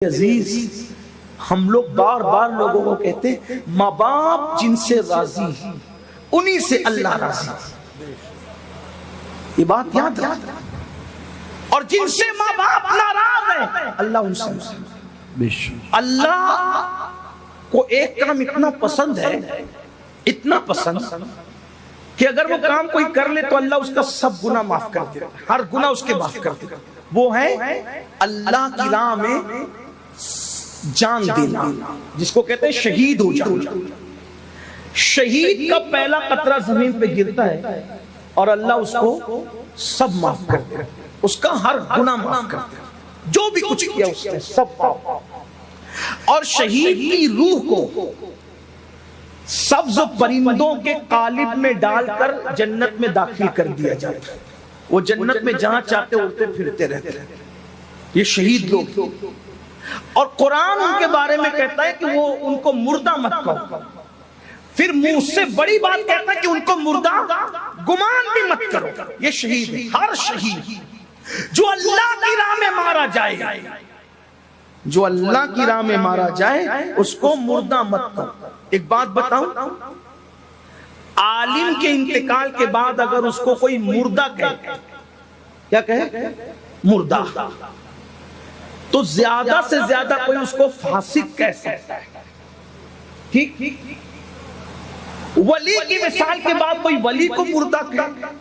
عزیز، ہم لوگ بار بار لوگوں کو کہتے ماں باپ جن سے راضی انہی سے اللہ راضی، یہ بات یاد رکھنا، اور جن سے ماں باپ ناراض ہیں اللہ ان سے راضی۔ اللہ کو ایک کام اتنا پسند ہے، اتنا پسند کہ اگر وہ کام کوئی کر لے تو اللہ اس کا سب گناہ معاف کر دیتا ہے، ہر گناہ اس کے معاف کر دیتا ہے۔ وہ ہے اللہ کی راہ میں جان دینا، جس کو کہتے ہیں شہید ہو جانا۔ شہید کا پہلا قطرہ زمین پہ گرتا ہے اور اللہ اس کو سب معاف کر دیتا ہے، اس کا ہر گناہ معاف کر دیتا ہے، جو بھی کچھ کیا اس نے سب معاف۔ اور شہید کی روح کو سبز پرندوں کے قالب میں ڈال کر جنت میں داخل کر دیا جاتا ہے، وہ جنت میں جہاں چاہتے اڑتے پھرتے رہتے ہیں، یہ شہید لوگ۔ اور قرآن ان کے بارے میں کہتا ہے کہ وہ ان کو مردہ مت کہو، پھر منہ سے بڑی بات کہتا ہے کہ ان کو مردہ گمان بھی مت کرو۔ یہ شہید ہے، ہر شہید جو اللہ کی راہ میں مارا جائے، جو اللہ کی راہ میں مارا جائے اس کو مردہ مت کرو۔ ایک بات بتاؤں، عالم کے انتقال کے بعد اگر اس کو کوئی مردہ کہے، کیا کہے؟ مردہ، تو زیادہ سے زیادہ کوئی اس کو فاسق کہہ سکتا ہے، ٹھیک؟ ولی کی مثال کے بعد کوئی ولی کو مردہ کہے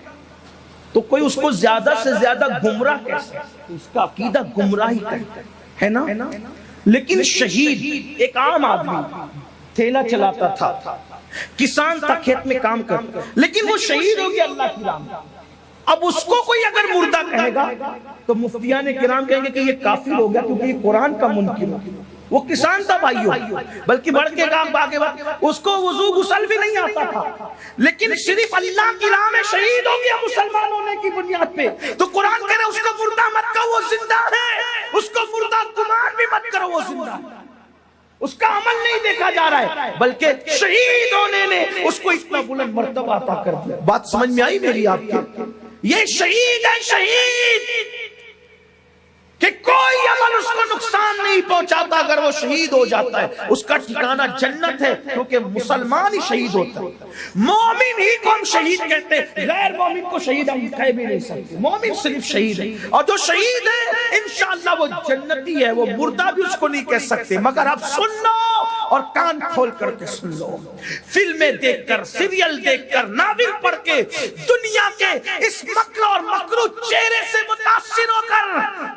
تو کوئی اس کو زیادہ سے زیادہ گمراہ کہہ سکتا ہے، اس کا عقیدہ گمراہی ہے نا۔ لیکن شہید ایک عام آدمی تھیلا چلاتا تھا، کسان تھا، کھیت میں کام کرتا، لیکن وہ شہید ہو گیا اللہ کی راہ میں۔ اب اس کو کوئی اگر مردہ کہے گا تو مفتیان کرام کہیں گے کہ یہ کافر ہو گیا، کیونکہ یہ قرآن کا منکر ہے۔ وہ کسان تھا بھائیوں، بلکہ بڑھ کے کام باقی اس کو وضو غسل بھی نہیں آتا تھا، لیکن صرف اللہ کی راہ میں شہید ہو گیا مسلمان ہونے کی بنیاد پہ، تو قرآن کہہ رہے اس کو مردہ مت کہو، وہ زندہ ہے، اس کو مردہ گمان بھی مت کرو، وہ زندہ ہے، اس کا عمل نہیں دیکھا جا رہا ہے، بلکہ شہید ہونے نے اس کو اتنا بلند مرتبہ عطا کر دیا۔ بات سمجھ میں آئی میری آپ کے؟ یہ شہید ہے، شہید کہ کوئی عمل اس کو نقصان نہیں پہنچاتا، اگر وہ شہید ہو جاتا ہے اس کا ٹھکانہ جنت ہے، کیونکہ مسلمان ہی شہید ہوتا ہے۔ مومن ہی کو ہم شہید کہتے ہیں، غیر مومن کو شہید ہم کہہ بھی نہیں سکتے، مومن صرف شہید ہے، اور جو شہید ہے انشاءاللہ وہ جنتی ہے، وہ مردہ بھی اس کو نہیں کہہ سکتے۔ مگر اب سن لو اور کان کھول کر کے سن لو، فلمیں دیکھ کر، سیریل دیکھ کر، ناول پڑھ کے، دنیا کے اس مکر اور مکروہ چہرے سے متاثر ہو کر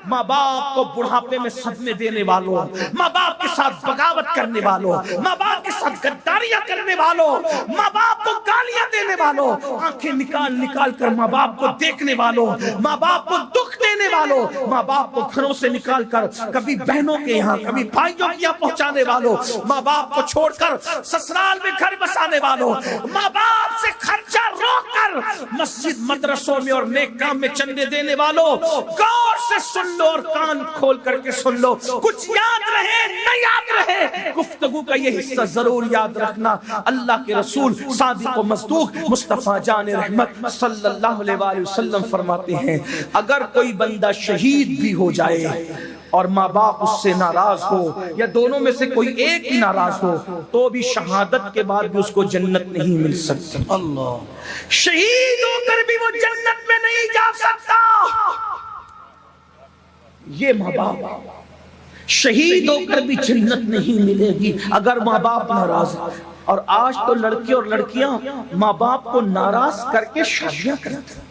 ماں باپ کو بڑھاپے میں صدمے دینے والوں، ماں باپ کے ساتھ بغاوت کرنے والوں، ماں باپ کے ساتھ غداریاں کرنے والوں، ماں باپ کو گالیاں دینے والوں، آنکھیں نکال نکال کر ماں باپ کو دیکھنے والوں، ماں باپ کو دکھ دینے والوں، ماں باپ کو گھروں سے نکال کر کبھی بہنوں کے یہاں کبھی بھائیوں کے یہاں پہنچانے والوں، ماں باپ کو چھوڑ کر سسرال میں گھر بسانے والوں، ماں باپ سے خرچہ روک کر مسجد مدرسوں میں اور نیک کام میں چندے دینے والوں، غور سے سن لو اور کان کھول کر کے سن لو، کچھ یاد رہے نہ یاد رہے، گفتگو کا یہ حصہ ضرور یاد رکھنا۔ اللہ کے رسول صادق و مصدوق مصطفیٰ جان رحمت صلی اللہ علیہ وآلہ وسلم فرماتے ہیں، اگر کوئی بندہ شہید بھی ہو جائے اور ماں باپ اس سے ناراض ہو یا دونوں میں سے کوئی ایک ہی ناراض ہو تو بھی شہادت کے بعد بھی اس کو جنت نہیں مل سکتی۔ اللہ، شہید ہو کر بھی وہ جنت میں نہیں جا سکتا۔ یہ ماں باپ شہید ہو کر بھی جنت نہیں ملے گی اگر ماں باپ ناراض ہیں۔ اور آج تو لڑکے اور لڑکیاں ماں باپ کو ناراض کر کے شادیاں کرتے ہیں،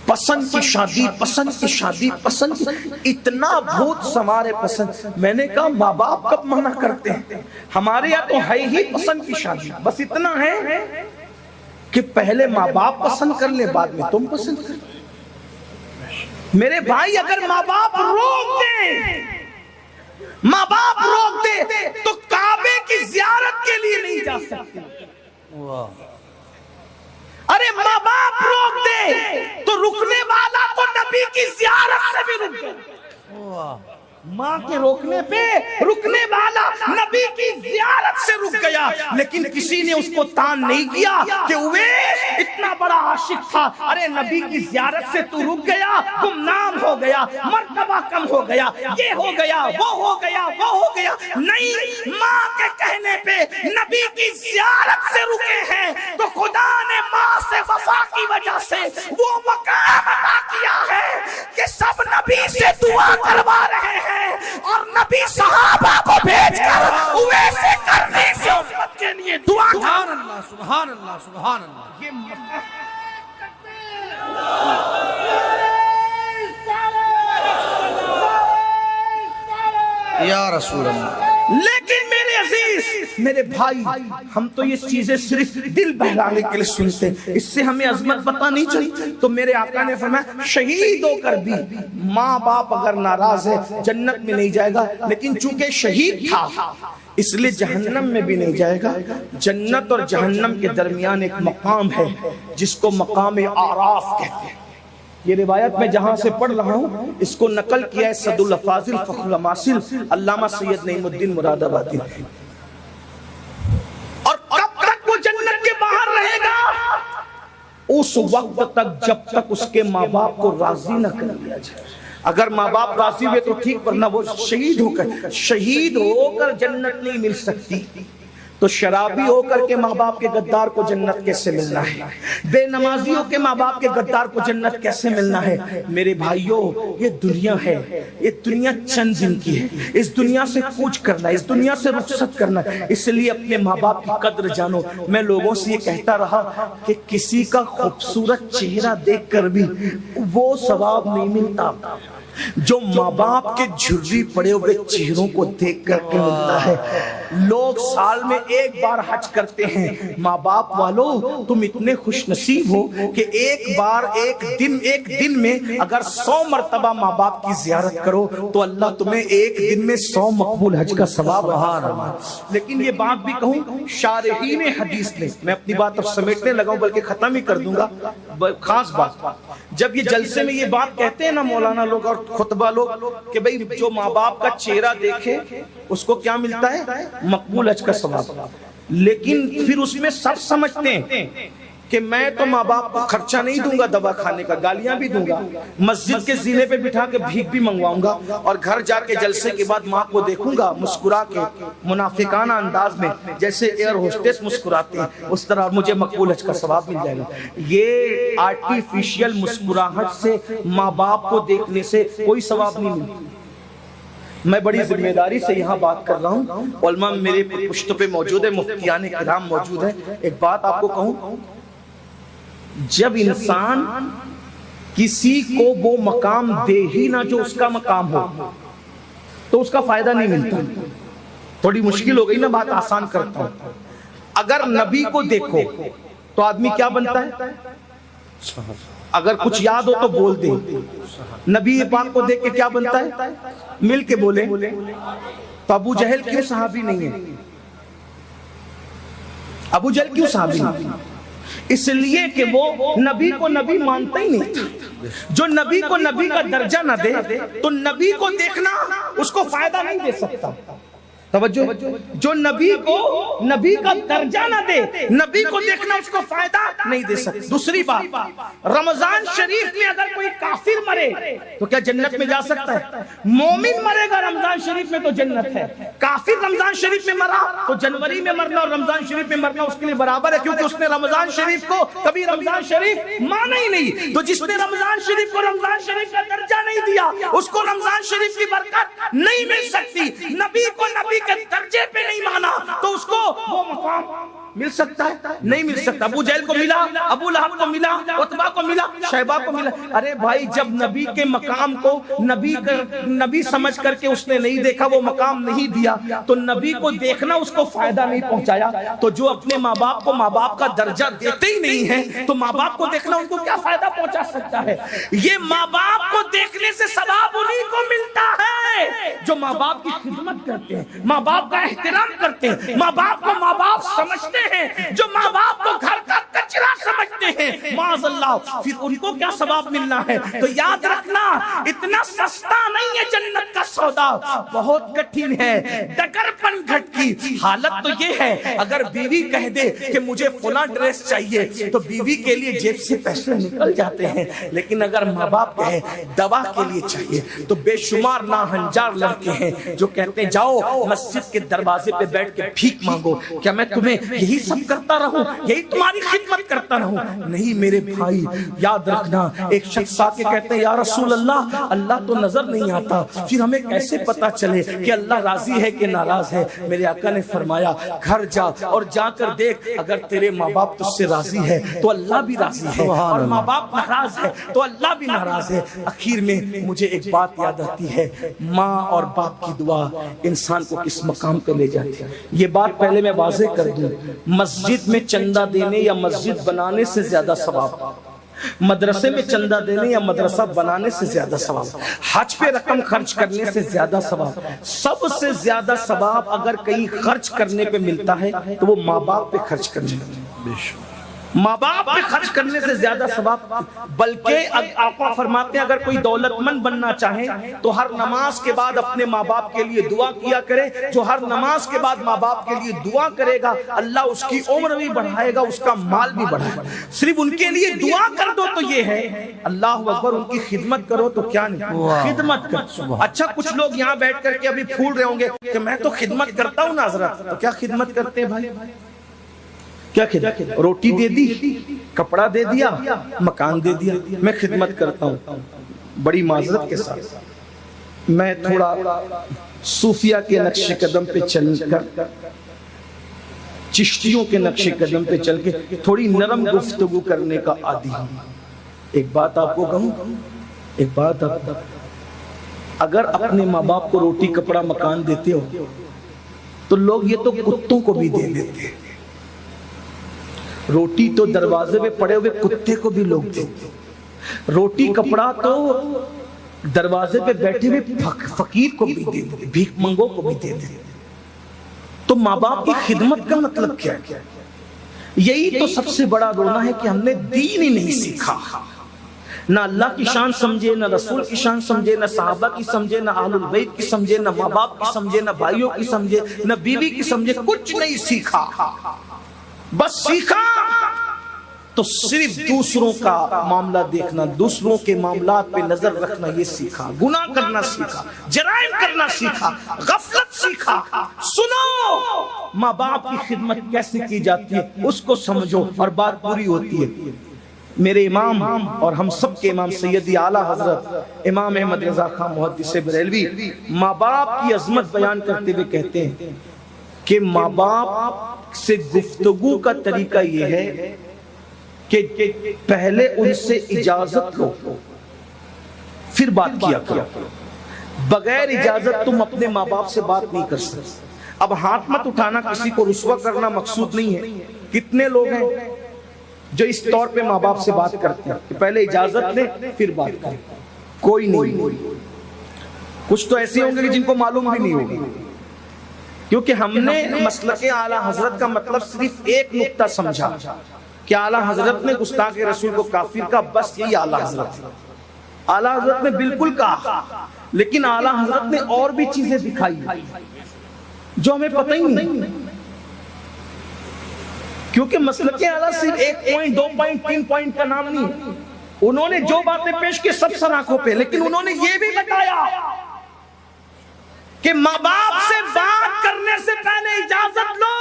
پسند کی شادی، پسند کی شادی، پسند کی، اتنا بھوت سمارے پسند۔ میں نے کہا ماں باپ کب منع کرتے ہیں؟ ہمارے یہاں تو ہے ہی پسند کی شادی، بس اتنا ہے کہ پہلے ماں باپ پسند کر لیں بعد میں تم پسند کر لیں۔ میرے بھائی اگر ماں باپ روک دیں، ماں باپ روک دے تو کعبے کی زیارت کے لیے نہیں جا سکتے۔ ارے ماں باپ روک دے تو رکنے والا تو نبی کی زیارت سے بھی رک گئے۔ ماں کے روکنے پہ رکنے والا نبی کی زیارت سے رک گیا، لیکن کسی نے اس کو تان نہیں کیا کہ اویس اتنا بڑا عاشق تھا، ارے نبی کی زیارت سے تو رک گیا، گمنام ہو گیا، مرتبہ کم ہو گیا، یہ ہو گیا، وہ ہو گیا، وہ ہو گیا۔ نہیں، ماں کے کہنے پہ نبی کی زیارت سے رکے ہیں تو خدا نے ماں سے وفا کی وجہ سے وہ مقام عطا کیا ہے کہ سب نبی سے دعا کروا رہے ہیں، اور نبی صحابہ کو بھیج کر ویسے کرنے سے امت کے لیے دعا۔ سبحان اللہ، سبحان اللہ، سبحان اللہ۔ یہ یا رسول اللہ۔ لیکن میرے عزیز، میرے بھائی، ہم تو یہ چیزیں صرف دل بہلانے کے لیے سنتے ہیں، اس سے ہمیں عظمت پتہ نہیں چلتی۔ تو میرے آقا نے فرمایا شہید ہو کر بھی ماں باپ اگر ناراض ہے جنت میں نہیں جائے گا، لیکن چونکہ شہید تھا اس لیے جہنم میں بھی نہیں جائے گا۔ جنت اور جہنم کے درمیان ایک مقام ہے جس کو مقام اعراف کہتے ہیں۔ یہ روایت میں جہاں سے پڑھ رہا ہوں اس کو نقل کیا ہے صد الافاضل فخر الاماثل علامہ سید نعیم الدین مراد آبادی۔ اور کب تک وہ جنت کے باہر رہے گا؟ اس وقت تک جب تک اس کے ماں باپ کو راضی نہ کر لیا جائے۔ اگر ماں باپ راضی ہوئے تو ٹھیک، ورنہ وہ شہید ہو کر جنت نہیں مل سکتی۔ تو شرابی ہو کر کے ماں باپ کے غدار کو جنت کیسے ملنا ہے؟ بے نمازی ہو کے ماں باپ کے غدار کو جنت کیسے ملنا ہے؟ میرے بھائیوں، یہ دنیا ہے، یہ دنیا چند دن کی ہے، اس دنیا سے کوچ کرنا ہے، اس دنیا سے رخصت کرنا ہے، اس لیے اپنے ماں باپ کی قدر جانو۔ میں لوگوں سے یہ کہتا رہا کہ کسی کا خوبصورت چہرہ دیکھ کر بھی وہ ثواب نہیں ملتا جو ماں باپ کے جھرری پڑے ہوئے چہروں کو دیکھ کر کے ملتا ہے۔ لوگ سال میں ایک بار حج کرتے ہیں، ماں باپ والو تم اتنے خوش نصیب ہو کہ ایک بار ایک دن میں اگر 100 مرتبہ ماں باپ کی زیارت کرو تو اللہ تمہیں ایک دن میں 100 مقبول حج کا ثواب عطا فرمائے۔ لیکن یہ بات بھی کہوں، شارحین حدیث نے، میں اپنی بات اب سمیٹنے لگا ہوں بلکہ ختم ہی کر دوں گا، خاص بات، جب یہ جلسے میں یہ بات کہتے ہیں نا مولانا لوگ اور خطبہ لوگ کہ بھئی جو ماں باپ کا چہرہ دیکھے اس کو کیا ملتا ہے؟ مقبول حج کا ثواب۔ لیکن پھر اس میں سب سمجھتے ہیں کہ میں تو ماں باپ کو خرچہ نہیں دوں گا دوا کھانے کا، گالیاں بھی دوں گا، مسجد کے زینے پہ بٹھا کے بھیک بھی منگواؤں گا، اور گھر جا کے جلسے کے بعد ماں کو دیکھوں گا مسکرا کے منافقانہ انداز میں، جیسے ایئر ہوسٹس مسکراتے ہیں اس طرح مجھے مقبول حج کا ثواب مل جائے گا۔ یہ آرٹیفیشل مسکراہٹ سے ماں باپ کو دیکھنے سے کوئی ثواب نہیں ملتا۔ میں بڑی ذمہ داری سے یہاں بات کر رہا ہوں، علماء میرے پشت پہ موجود ہے، مفتیان کرام موجود ہیں۔ ایک بات آپ کو کہوں، جب انسان کسی کو وہ مقام دے ہی نہ جو اس کا مقام ہو تو اس کا فائدہ نہیں ملتا۔ تھوڑی مشکل ہو گئی نا، بات آسان کرتا ہوں۔ اگر نبی کو دیکھو تو آدمی کیا بنتا ہے؟ اگر کچھ یاد ہو تو بول دے۔ نبی پاک کو دیکھ کے کیا بنتا ہے؟ مل کے بولے۔ تو ابو جہل کیوں صحابی نہیں ہے؟ ابو جہل کیوں صحابی نہیں ہے؟ اس لیے کہ وہ نبی کو نبی مانتا ہی نہیں تھا۔ جو نبی کو نبی کا درجہ نہ دے تو نبی کو دیکھنا اس کو فائدہ نہیں دے سکتا۔ توجہ، جو نبی کو نبی کا درجہ نہ دے، نبی کو دیکھنا اس کو فائدہ نہیں دے سکتا۔ دوسری بات، رمضان شریف میں اگر کوئی کافر مرے تو کیا جنت میں جا سکتا ہے؟ مومن مرے گا رمضان شریف میں تو جنت ہے۔ کافر رمضان شریف میں مرا تو جنوری میں مرنا اور رمضان شریف میں مرنا اس کے لیے برابر ہے، کیونکہ اس نے رمضان شریف کو کبھی رمضان شریف مانا ہی نہیں۔ تو جس نے رمضان شریف کو رمضان شریف کا درجہ نہیں دیا اس کو رمضان شریف کی برکت نہیں مل سکتی۔ نبی کو نبی کے درجے پہ نہیں مانا تو اس کو وہ مقام مل سکتا ہے؟ نہیں مل سکتا۔ ابو جہل کو ملا، ابو لہب کو ملا، عتبہ کو ملا، شیبہ کو ملا۔ ارے بھائی، جب نبی کے مقام کو نبی سمجھ کر کے اس نے نہیں دیکھا، وہ مقام نہیں دیا، تو نبی کو دیکھنا اس کو فائدہ نہیں پہنچایا۔ تو جو اپنے ماں باپ کو ماں باپ کا درجہ دیتے ہی نہیں ہے تو ماں باپ کو دیکھنا ان کو کیا فائدہ پہنچا سکتا ہے؟ یہ ماں باپ کو دیکھنے سے ثواب انہیں کو ملتا ہے جو ماں باپ کی خدمت کرتے ہیں، ماں باپ کا احترام کرتے ہیں، ماں باپ کو ماں باپ سمجھتے ہیں، جو ماں باپ کو گھر کا کچرا سمجھتے ہیں، معاذ اللہ، پھر ان کو کیا ثواب ملنا ہے؟ تو یاد رکھنا، اتنا سستا نہیں ہے جنت کا سودا، بہت کٹھن ہے، ڈگر پن گھٹ کی حالت تو یہ ہے، اگر بیوی کہہ دے کہ مجھے فلاں ڈریس چاہیے تو بیوی کے لیے جیب سے پیسے نکل جاتے ہیں، لیکن اگر ماں باپ کہے دوا کے لیے چاہیے تو بے شمار ناہنجار لڑکے ہیں جو کہتے ہیں جاؤ مسجد کے دروازے پہ بیٹھ کے بھیک مانگو، کیا میں تمہیں یہی سب کرتا رہوں، یہی تمہاری خدمت کرتا رہوں؟ نہیں میرے بھائی، یاد رکھنا، ایک شخص آ کے کہتے ہیں یا رسول اللہ، اللہ تو نظر نہیں آتا، پھر ہمیں کیسے پتا چلے کہ اللہ راضی ہے کہ ناراض ہے؟ میرے آقا نے فرمایا گھر جا اور جا کر دیکھ، اگر تیرے ماں باپ تجھ سے راضی ہے تو اللہ بھی راضی ہے، اور ماں باپ ناراض ہے تو اللہ بھی ناراض ہے۔ اخیر میں مجھے ایک بات یاد آتی ہے، ماں اور باپ کی دعا انسان کو کس مقام پہ لے جاتی ہے۔ یہ بات پہلے میں واضح کر دوں، مسجد میں چندہ دینے یا مسجد بنانے سے زیادہ ثواب، مدرسے میں چندہ دینے یا مدرسہ بنانے سے زیادہ ثواب، حج پہ رقم خرچ کرنے سے زیادہ ثواب، سب سے زیادہ ثواب اگر کہیں خرچ کرنے پہ ملتا ہے تو وہ ماں باپ پہ خرچ کرنے میں، ماں باپ پہ خرچ کرنے سے زیادہ ثواب۔ بلکہ آقا فرماتے ہیں اگر کوئی دولت مند بننا چاہے تو ہر نماز کے بعد اپنے ماں باپ کے لیے دعا کیا کرے، جو ہر نماز کے بعد ماں باپ کے لیے دعا کرے گا اللہ اس کی عمر بھی بڑھائے گا، اس کا مال بھی بڑھائے گا۔ صرف ان کے لیے دعا کر دو تو یہ ہے، اللہ اکبر، ان کی خدمت کرو تو کیا نہیں، خدمت کر۔ اچھا کچھ لوگ یہاں بیٹھ کر کے ابھی پھول رہے ہوں گے کہ میں تو خدمت کرتا ہوں نا حضرت، تو کیا خدمت کرتے ہیں بھائی؟ کیا خدمت؟ روٹی دے دی، کپڑا دے دیا، مکان دے دیا، میں خدمت کرتا ہوں۔ بڑی معذرت کے ساتھ میں تھوڑا صوفیہ کے نقش قدم پہ چل کر، چشتیوں کے نقش قدم پہ چل کے تھوڑی نرم گفتگو کرنے کا عادی ہوں۔ ایک بات آپ کو کہوں، ایک بات آپ کو، اگر اپنے ماں باپ کو روٹی کپڑا مکان دیتے ہو تو لوگ یہ تو کتوں کو بھی دے دیتے ہیں، روٹی تو دروازے پہ پڑے ہوئے کتے کو بھی لوگ دیتے، روٹی کپڑا تو دروازے پہ بیٹھے ہوئے فقیر کو بھی دیتے، بھیک منگوں کو بھی دیتے۔ تو ماں باپ کی خدمت کا مطلب کیا ہے؟ یہی تو سب سے بڑا رونا ہے کہ ہم نے دین ہی نہیں سیکھا، نہ اللہ کی شان سمجھے، نہ رسول کی شان سمجھے، نہ صحابہ کی سمجھے، نہ اہل البیت کی سمجھے، نہ ماں باپ کی سمجھے، نہ بھائیوں کی سمجھے، نہ بیوی کی سمجھے، کچھ نہیں سیکھا۔ بس سیکھا تو صرف دوسروں کا معاملہ دیکھنا، دوسروں کے معاملات پہ نظر رکھنا، یہ سیکھا، گناہ کرنا سیکھا، جرائم کرنا سیکھا، غفلت سیکھا۔ سنو، ماں باپ کی خدمت کیسے کی جاتی ہے اس کو سمجھو اور بات پوری ہوتی ہے۔ میرے امام اور ہم سب کے امام سیدی اعلیٰ حضرت امام احمد رضا خان محدث بریلوی ماں باپ کی عظمت بیان کرتے ہوئے کہتے ہیں کہ ماں باپ سے گفتگو کا طریقہ یہ ہے کہ پہلے ان سے اجازت لو پھر بات کیا کرو، بغیر اجازت تم اپنے ماں باپ سے بات نہیں کر سکتے۔ اب ہاتھ مت اٹھانا، کسی کو رسوا کرنا مقصود نہیں ہے۔ کتنے لوگ ہیں جو اس طور پہ ماں باپ سے بات کرتے ہیں کہ پہلے اجازت لیں پھر بات کریں؟ کوئی نہیں۔ کچھ تو ایسے ہوں گے کہ جن کو معلوم بھی نہیں ہوگا، کیونکہ ہم نے مسلک اعلیٰ حضرت کا مطلب صرف ایک نقطہ سمجھا کہ اعلیٰ حضرت نے گستاخ رسول کو کافر کا، بس یہی اعلیٰ حضرت ہے۔ اعلیٰ حضرت نے بالکل کہا، لیکن اعلیٰ حضرت نے اور بھی چیزیں دکھائی جو ہمیں پتہ ہی نہیں، کیونکہ مسلک اعلیٰ صرف 1 پوائنٹ 2 پوائنٹ 3 پوائنٹ کا نام نہیں، انہوں نے جو باتیں پیش کی سب سر آنکھوں پہ، لیکن انہوں نے یہ بھی بتایا کہ ماں باپ سے بات کرنے سے پہلے اجازت لو۔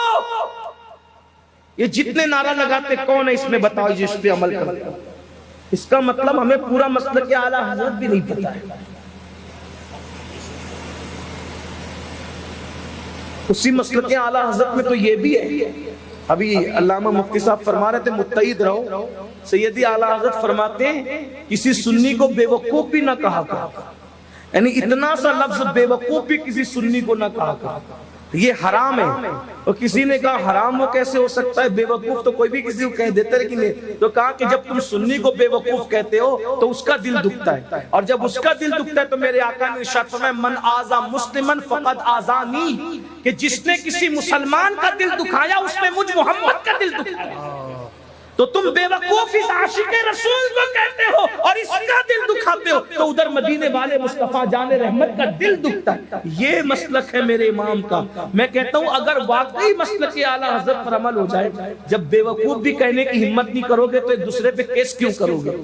یہ جتنے نعرہ لگاتے کون ہے اس میں بتاؤ جس پہ عمل کرتا؟ اس کا مطلب ہمیں پورا مسلک اعلیٰ حضرت بھی نہیں پتا ہے۔ اسی مسلک اعلیٰ حضرت میں تو یہ بھی ہے، ابھی علامہ مفتی صاحب فرما رہے تھے متعید رہو، سیدی اعلیٰ حضرت فرماتے ہیں کسی سنی کو بے وقوف بھی نہ کہا کرو، یعنی اتنا سا لفظ بے وقوف بھی کسی سنی کو نہ کہا کرو، یہ حرام ہے۔ اور کسی نے کہا حرام وہ کیسے ہو سکتا ہے، بے وقوف تو کوئی بھی کسی کو کہہ دیتا ہے، لیکن تو کہا کہ جب تم سنی کو بے وقوف کہتے ہو تو اس کا دل دکھتا ہے، اور جب اس کا دل دکھتا ہے تو میرے آقا نے ارشاد فرمایا من آذا مسلمن فقد آذانی، کہ جس نے کسی مسلمان کا دل دکھایا اس نے مجھ محمد کا دل دکھایا، تو تم بے وقوف اس عاشق رسول کو کہتے ہو اور اس کا دل دکھاتے ہو، تو ادھر مدینے والے مصطفیٰ جان رحمت کا دل دکھتا ہے۔ یہ مسلک ہے میرے امام کا۔ میں کہتا ہوں اگر واقعی مسلک اعلیٰ حضرت پر عمل ہو جائے، جب بے وقوف بھی کہنے کی ہمت نہیں کرو گے تو ایک دوسرے پہ کیس کیوں کرو گے؟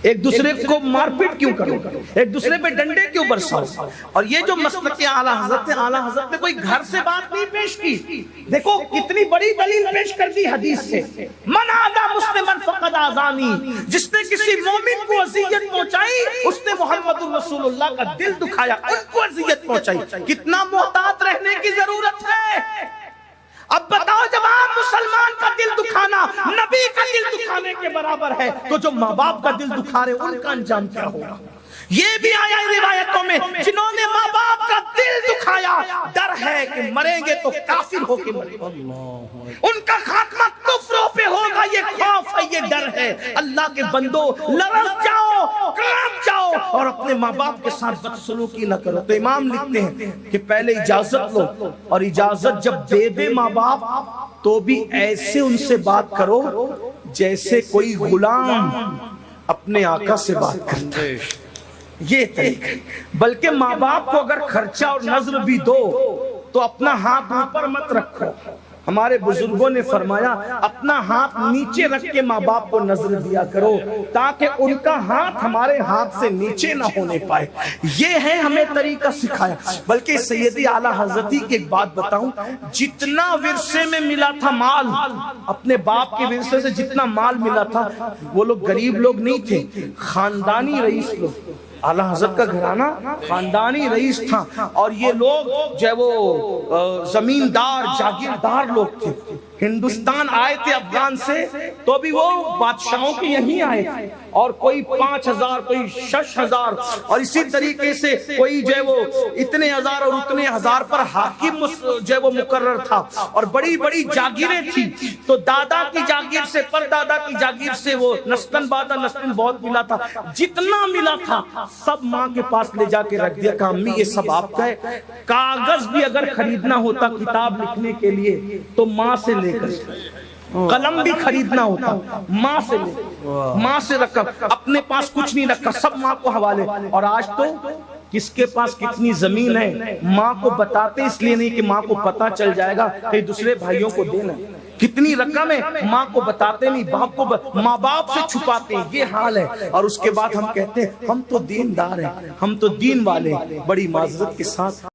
ایک دوسرے کو مار پیٹ کیوں کرو گے؟ ایک دوسرے پہ ڈنڈے کیوں برساؤ؟ اور یہ جو مسلک اعلیٰ حضرت ہے، اعلیٰ حضرت نے کوئی گھر سے بات نہیں پیش کی، دیکھو کتنی بڑی دلیل پیش کر دی حدیث سے، من آذا مسلمن فقد آذانی، جس نے کسی مومن کو اذیت پہنچائی اس نے محمد الرسول اللہ کا دل دکھایا، ان کو اذیت پہنچائی۔ کتنا محتاط رہنے کی ضرورت ہے۔ اب بتاؤ جب آپ مسلمان کا دل دکھانا نبی کا دل دکھانے کے برابر ہے تو جو ماں باپ کا دل دکھا رہے ان کا انجام کیا ہوگا؟ یہ بھی آیا روایتوں میں، جنہوں نے ماں باپ کا دل دکھایا ڈر ہے کہ مریں گے تو کافر ہو کے مریں گے، ان کا خاتمہ کفروں پہ ہوگا، یہ خوف ہے، یہ ڈر ہے۔ اللہ کے بندو لرز جاؤ، کانپ جاؤ اور اپنے ماں باپ کے ساتھ بدسلوکی نہ کرو۔ تو امام لکھتے ہیں کہ پہلے اجازت لو، اور اجازت جب دے دے ماں باپ تو بھی ایسے ان سے بات کرو جیسے کوئی غلام اپنے آقا سے بات کرتا ہے۔ یہ طریقہ، بلکہ ماں باپ کو اگر خرچہ اور نظر بھی دو تو اپنا ہاتھ اوپر مت رکھو۔ ہمارے بزرگوں نے فرمایا اپنا ہاتھ نیچے رکھ کے ماں باپ کو نظر دیا کرو تاکہ ان کا ہاتھ ہمارے ہاتھ سے نیچے نہ ہونے پائے۔ یہ ہے ہمیں طریقہ سکھایا۔ بلکہ سیدی اعلیٰ حضرتی کی ایک بات بتاؤں، جتنا ورثے میں ملا تھا مال، اپنے باپ کے ورثے سے جتنا مال ملا تھا، وہ لوگ غریب لوگ نہیں تھے، خاندانی رئیس لوگ۔ اعلیٰ حضرت کا گھرانہ خاندانی رئیس تھا، اور یہ لوگ جو ہے وہ زمیندار جاگیردار لوگ تھے۔ ہندوستان آئے تھے افغان سے تو بھی وہ بادشاہوں کے یہیں آئے تھے، اور کوئی 5000 کوئی 6000 اور اسی طریقے سے کوئی جو ہے وہ اتنے ہزار اور اتنے ہزار پر حاکم جو ہے وہ مقرر تھا، اور بڑی بڑی جاگیریں تھی۔ تو دادا کی جاگیر سے پر دادا کی جاگیر سے وہ نسلن بعد نسلن بہت ملا تھا، جتنا ملا تھا سب ماں کے پاس لے جا کے رکھ دیا کہ امی یہ سب آپ کا ہے۔ کاغذ بھی اگر خریدنا ہوتا کتاب لکھنے کے لیے تو ماں سے لے کر، قلم بھی خریدنا ہوتا ماں سے لے، ماں سے رکھا، اپنے پاس کچھ نہیں رکھا، سب ماں کو حوالے۔ اور آج تو کس کے پاس کتنی زمین ہے ماں کو بتاتے اس لیے نہیں کہ ماں کو پتا چل جائے گا کہ دوسرے بھائیوں کو دینا، کتنی رقم ہے ماں کو بتاتے نہیں، باپ کو ماں باپ سے چھپاتے ہیں۔ یہ حال ہے، اور اس کے بعد ہم کہتے ہیں ہم تو دیندار ہیں، ہم تو دین والے ہیں۔ بڑی معذرت کے ساتھ